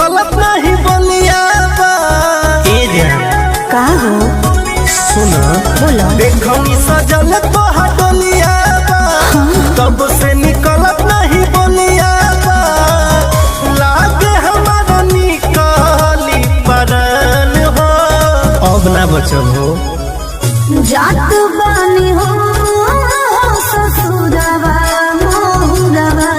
निकलत नहीं बलिया का हो सुन बोलो देखो सजल तो हटलिया तब से निकलत नहीं बलिया लागे हमारा निकली परन हो अब ना बचल हो जात बानी हो ससुरवा मोहुरवा